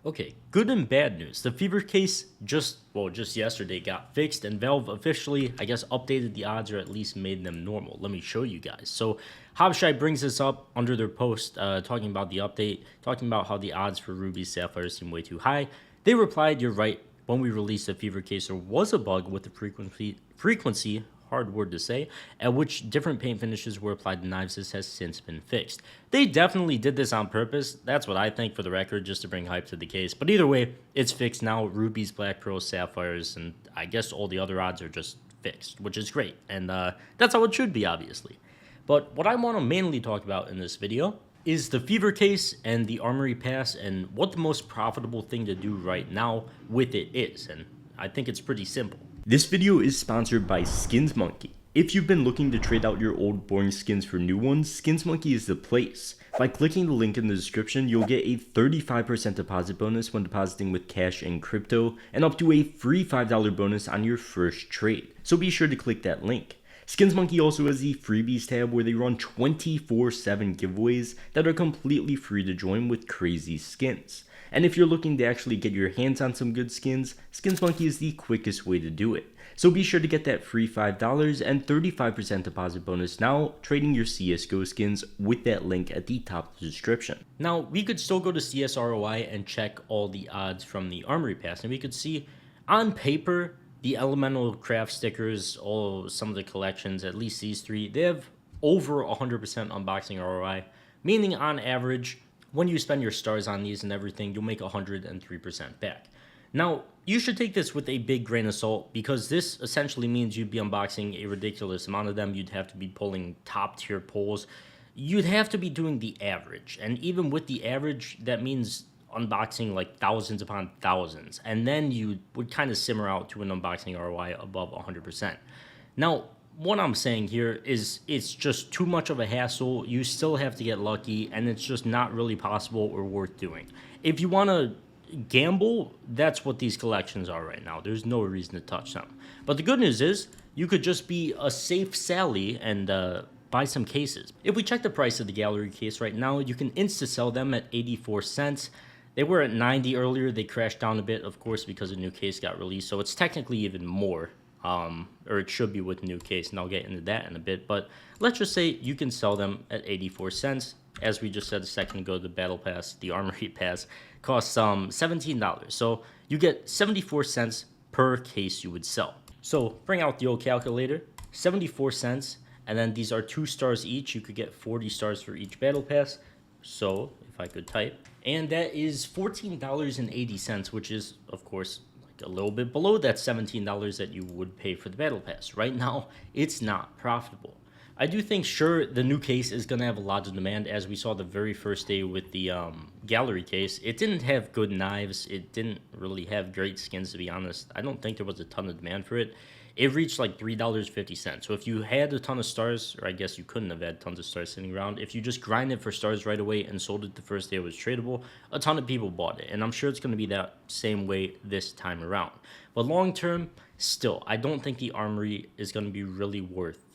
Okay, good and bad news. The fever case just yesterday got fixed, and Valve officially, I guess, updated the odds or at least made them normal. Let me show you guys. So Habshai brings this up under their post, talking about the update, talking about how the odds for Ruby Sapphire seem way too high. They replied, "You're right. When we released the fever case, there was a bug with the frequency, hard word to say, at which different paint finishes were applied to knives. This has since been fixed." They definitely did this on purpose. That's what I think, for the record, just to bring hype to the case. But either way, it's fixed now. Rubies, black pearls, sapphires, and I guess all the other odds are just fixed, which is great. And that's how it should be, obviously. But what I want to mainly talk about in this video is the fever case and the Armory pass, and what the most profitable thing to do right now with it is. And I think it's pretty simple. This video is sponsored by Skins Monkey. If you've been looking to trade out your old boring skins for new ones, Skins Monkey is the place. By clicking the link in the description, you'll get a 35% deposit bonus when depositing with cash and crypto, and up to a free $5 bonus on your first trade. So be sure to click that link. Skins Monkey also has the freebies tab where they run 24/7 giveaways that are completely free to join with crazy skins. And if you're looking to actually get your hands on some good skins, Skins Monkey is the quickest way to do it. So be sure to get that free $5 and 35% deposit bonus now, trading your CSGO skins with that link at the top of the description. Now, we could still go to CSROI and check all the odds from the Armory Pass, and we could see on paper, the Elemental Craft stickers, some of the collections, at least these three, they have over 100% unboxing ROI, meaning on average, when you spend your stars on these and everything, you'll make 103% back. Now, you should take this with a big grain of salt, because this essentially means you'd be unboxing a ridiculous amount of them. You'd have to be pulling top tier pulls. You'd have to be doing the average. And even with the average, that means unboxing like thousands upon thousands. And then you would kind of simmer out to an unboxing ROI above 100%. Now, what I'm saying here is it's just too much of a hassle. You still have to get lucky, and it's just not really possible or worth doing. If you want to gamble, that's what these collections are right now. There's no reason to touch them. But the good news is you could just be a safe Sally and buy some cases. If we check the price of the gallery case right now, you can insta sell them at 84 cents. They were at 90 earlier. They crashed down a bit, of course, because a new case got released. So it's technically even more, or it should be with a new case, and I'll get into that in a bit. But let's just say you can sell them at 84 cents. As we just said a second ago, the Battle Pass, the Armory Pass, costs $17. So you get 74 cents per case you would sell. So bring out the old calculator, 74 cents, and then these are 2 stars each. You could get 40 stars for each Battle Pass. So if I could type, and that is $14.80, which is, of course, like a little bit below that $17 that you would pay for the Battle Pass. Right now, it's not profitable. I do think, sure, the new case is going to have a lot of demand, as we saw the very first day with the gallery case. It didn't have good knives. It didn't really have great skins, to be honest. I don't think there was a ton of demand for it. It reached like $3.50. So if you had a ton of stars, or I guess you couldn't have had tons of stars sitting around, if you just grinded for stars right away and sold it the first day it was tradable, a ton of people bought it. And I'm sure it's going to be that same way this time around. But long term, still, I don't think the Armory is going to be really worth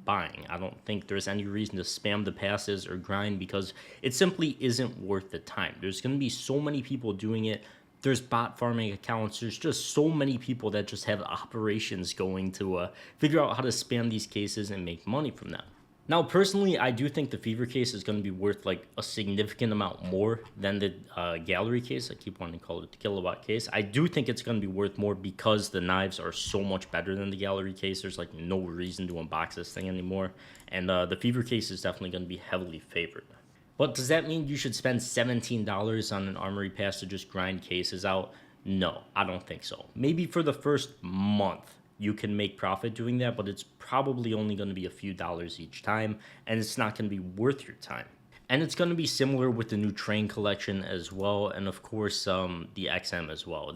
buying. I don't think there's any reason to spam the passes or grind, because it simply isn't worth the time. There's going to be so many people doing it. There's bot farming accounts. There's just so many people that just have operations going to figure out how to spam these cases and make money from them. Now, personally, I do think the fever case is going to be worth like a significant amount more than the gallery case. I keep wanting to call it the kilowatt case. I do think it's going to be worth more because the knives are so much better than the gallery case. There's like no reason to unbox this thing anymore. And the fever case is definitely going to be heavily favored. But does that mean you should spend $17 on an Armory Pass to just grind cases out? No, I don't think so. Maybe for the first month you can make profit doing that, but it's probably only going to be a few dollars each time, and it's not going to be worth your time. And it's going to be similar with the new Train collection as well, and of course the XM as well.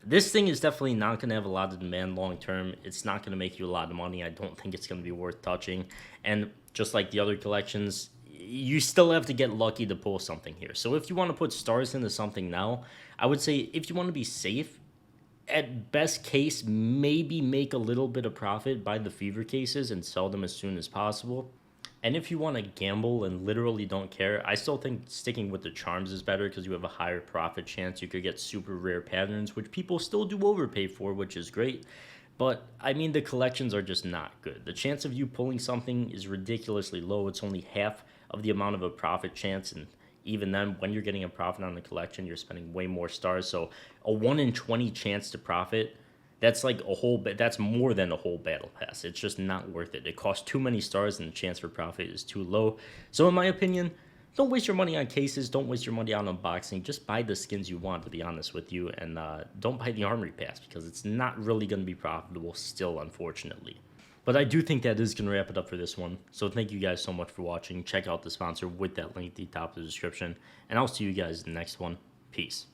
This thing is definitely not going to have a lot of demand long term. It's not going to make you a lot of money. I don't think it's going to be worth touching. And just like the other collections, you still have to get lucky to pull something here. So if you want to put stars into something now, I would say if you want to be safe, at best case, maybe make a little bit of profit, buy the fever cases and sell them as soon as possible. And if you want to gamble and literally don't care, I still think sticking with the charms is better because you have a higher profit chance. You could get super rare patterns, which people still do overpay for, which is great. But I mean, the collections are just not good. The chance of you pulling something is ridiculously low. It's only half of the amount of a profit chance. And even then, when you're getting a profit on the collection, you're spending way more stars. So a 1 in 20 chance to profit, that's like a whole, that's more than a whole battle pass. It's just not worth it. It costs too many stars and the chance for profit is too low. So in my opinion, don't waste your money on cases. Don't waste your money on unboxing. Just buy the skins you want, to be honest with you. And don't buy the Armory Pass because it's not really going to be profitable still, unfortunately. But I do think that is going to wrap it up for this one. So thank you guys so much for watching. Check out the sponsor with that link at the top of the description. And I'll see you guys in the next one. Peace.